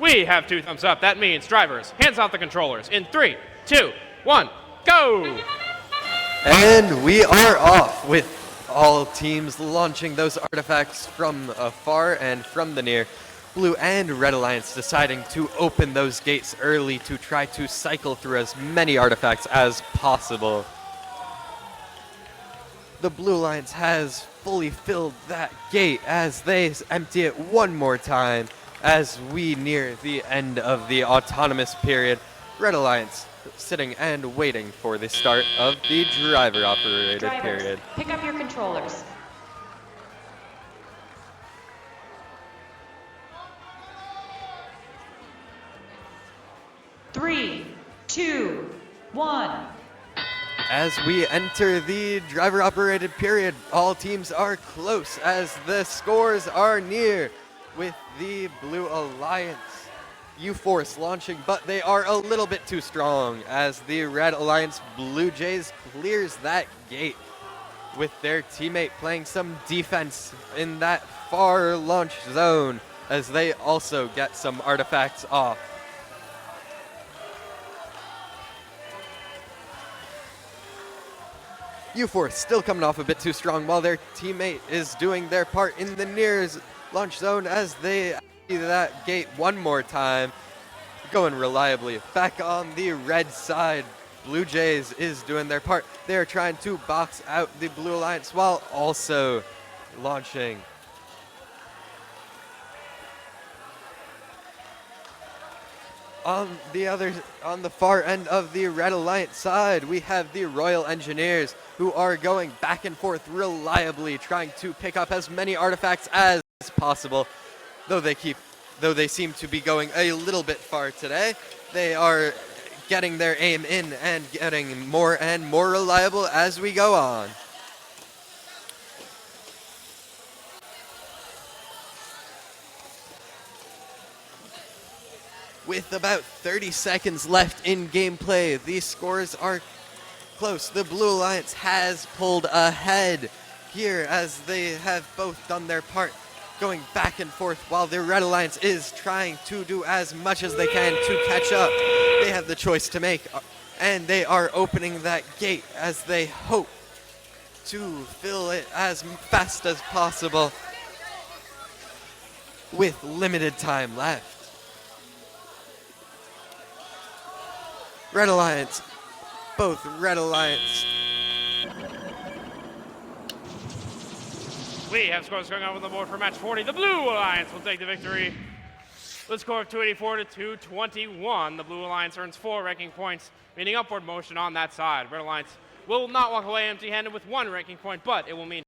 We have 2 thumbs up. That means drivers, hands off the controllers. In 3, 2, 1, go! And we are off with all teams launching those artifacts from afar and from the near. Blue and Red Alliance deciding to open those gates early to try to cycle through as many artifacts as possible. The Blue Alliance has fully filled that gate as they empty it one more time as we near the end of the autonomous period. Red Alliance sitting and waiting for the start of the driver-operated period. Pick up your controllers. Three, two, one. As we enter the driver-operated period, all teams are close as the scores are near with the Blue Alliance. U-Force launching, but they are a little bit too strong as the Red Alliance Blue Jays clears that gate with their teammate playing some defense in that far launch zone as they also get some artifacts off. U-Force still coming off a bit too strong while their teammate is doing their part in the near launch zone as they empty that gate one more time. Going reliably. Back on the red side, Blue Jays is doing their part. They're trying to box out the Blue Alliance while also launching. On the far end of the Red Alliance side, we have the Royal Engineers who are going back and forth reliably, trying to pick up as many artifacts as possible. Though they seem to be going a little bit far today, they are getting their aim in and getting more and more reliable as we go on. With about 30 seconds left in gameplay, these scores are close. The Blue Alliance has pulled ahead here as they have both done their part, going back and forth while the Red Alliance is trying to do as much as they can to catch up. They have the choice to make, and they are opening that gate as they hope to fill it as fast as possible with limited time left. Red Alliance, both Red Alliance. We have scores going on the board for match 40. The Blue Alliance will take the victory. The score of 284 to 221. The Blue Alliance earns 4 ranking points, meaning upward motion on that side. Red Alliance will not walk away empty-handed with 1 ranking point, but it will mean